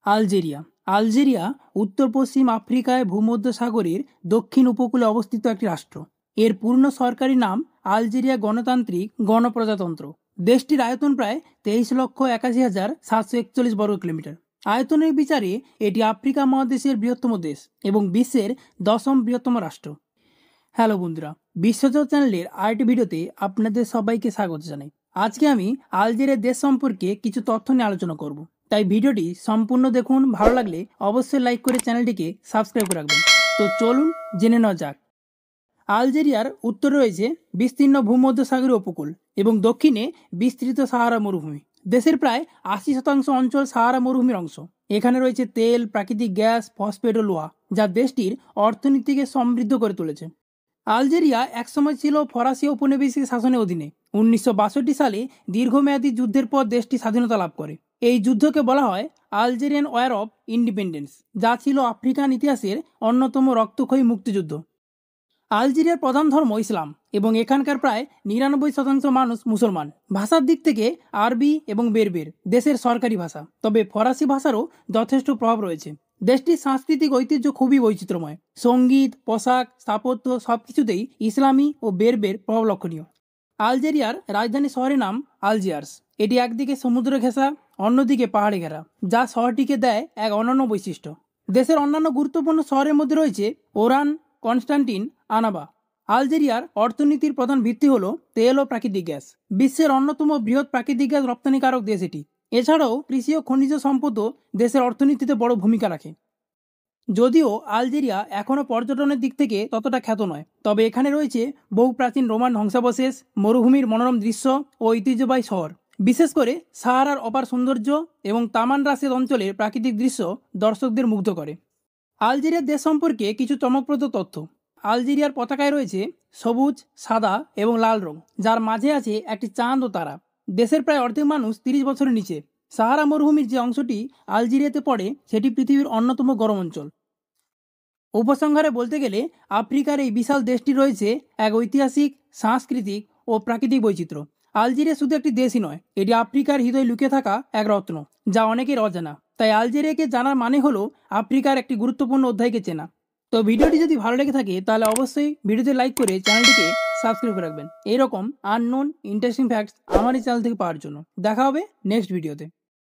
Algeria. Algeria উত্তর পশ্চিম আফ্রিকায় ভূমধ্যসাগরের দক্ষিণ উপকূলে অবস্থিত একটি রাষ্ট্র। এর পূর্ণ সরকারি নাম আলজেরিয়া গণতান্ত্রিক গণপ্রজাতন্ত্র। দেশটির আয়তন প্রায় 23,81,741 বর্গ কিলোমিটার। আয়তনের বিচারে এটি আফ্রিকা মহাদেশের বৃহত্তম দেশ এবং বিশ্বের 10ম বৃহত্তম রাষ্ট্র। হ্যালো বন্ধুরা, বিশ্বজোড় চ্যানেলের আরেকটি ভিডিওতে আপনাদের সবাইকে স্বাগত জানাই। আজকে আমি আলজেরিয়ার দেশ সম্পর্কে কিছু তথ্য নিয়ে আলোচনা করব, তাই ভিডিওটি সম্পূর্ণ দেখুন। ভালো লাগলে অবশ্যই লাইক করে চ্যানেলটিকে সাবস্ক্রাইব করে রাখবেন। তো চলুন জেনে নেওয়া যাক। আলজেরিয়ার উত্তরে রয়েছে বিস্তীর্ণ ভূমধ্যসাগরীয় উপকূল এবং দক্ষিণে বিস্তৃত সাহারা মরুভূমি। দেশের প্রায় 80% অঞ্চল সাহারা মরুভূমির অংশ। এখানে রয়েছে তেল, প্রাকৃতিক গ্যাস, ফসফেট ও লোহা, যা দেশটির অর্থনীতিকে সমৃদ্ধ করে তুলেছে। আলজেরিয়া একসময় ছিল ফরাসি উপনিবেশিক শাসনের অধীনে। 1962 সালে দীর্ঘমেয়াদী যুদ্ধের পর দেশটি স্বাধীনতা লাভ করে। এই যুদ্ধকে বলা হয় আলজেরিয়ান ওয়ার অফ ইন্ডিপেন্ডেন্স, যা ছিল আফ্রিকান ইতিহাসের অন্যতম রক্তক্ষয়ী মুক্তিযুদ্ধ। আলজেরিয়ার প্রধান ধর্ম ইসলাম এবং এখানকার প্রায় 99% মানুষ মুসলমান। ভাষার দিক থেকে আরবি এবং বেরবের দেশের সরকারি ভাষা, তবে ফরাসি ভাষারও যথেষ্ট প্রভাব রয়েছে। দেশটির সাংস্কৃতিক ঐতিহ্য খুবই বৈচিত্র্যময়। সঙ্গীত, পোশাক, স্থাপত্য সবকিছুতেই ইসলামী ও বেরবের প্রভাব লক্ষণীয়। আলজেরিয়ার রাজধানী শহরের নাম আলজিয়ার্স। এটি একদিকে সমুদ্র ঘেঁষা, অন্যদিকে পাহাড়ে ঘেরা, যা শহরটিকে দেয় এক অনন্য বৈশিষ্ট্য। দেশের অন্যান্য গুরুত্বপূর্ণ শহরের মধ্যে রয়েছে ওরান, কনস্টান্টিন, আনাবা। আলজেরিয়ার অর্থনীতির প্রধান ভিত্তি হল তেল ও প্রাকৃতিক গ্যাস। বিশ্বের অন্যতম বৃহৎ প্রাকৃতিক গ্যাস রপ্তানিকারক দেশ এটি। এছাড়াও কৃষি ও খনিজ সম্পদও দেশের অর্থনীতিতে বড় ভূমিকা রাখে। যদিও আলজেরিয়া এখনও পর্যটনের দিক থেকে ততটা খ্যাত নয়, তবে এখানে রয়েছে বহু প্রাচীন রোমান ধ্বংসাবশেষ, মরুভূমির মনোরম দৃশ্য ও ঐতিহ্যবাহী শহর। বিশেষ করে সাহারার অপার সৌন্দর্য এবং তামান রাশেদ অঞ্চলের প্রাকৃতিক দৃশ্য দর্শকদের মুগ্ধ করে। আলজেরিয়ার দেশ সম্পর্কে কিছু চমকপ্রদ তথ্য। আলজেরিয়ার পতাকায় রয়েছে সবুজ, সাদা এবং লাল রং, যার মাঝে আছে একটি চাঁদ ও তারা। দেশের প্রায় অর্ধেক মানুষ 30 বছরের নিচে। সাহারা মরুভূমির যে অংশটি আলজেরিয়াতে পড়ে সেটি পৃথিবীর অন্যতম গরম অঞ্চল। উপসংহারে বলতে গেলে আফ্রিকার এই বিশাল দেশটি রয়েছে এক ঐতিহাসিক, সাংস্কৃতিক ও প্রাকৃতিক বৈচিত্র্য। আলজেরিয়া শুধু একটি দেশই নয়, এটি আফ্রিকার হৃদয়ে লুকিয়ে থাকা এক রত্ন, যা অনেকের অজানা। তাই আলজেরিয়াকে জানার মানে হলো আফ্রিকার একটি গুরুত্বপূর্ণ অধ্যায়কে চেনা। তো ভিডিওটি যদি ভালো লেগে থাকে তাহলে অবশ্যই ভিডিওতে লাইক করে চ্যানেলটিকে সাবস্ক্রাইব করে রাখবেন। এইরকম আননোন ইন্টারেস্টিং ফ্যাক্টস আমার এই চ্যানেল থেকে পাওয়ার জন্য। দেখা হবে নেক্সট ভিডিওতে।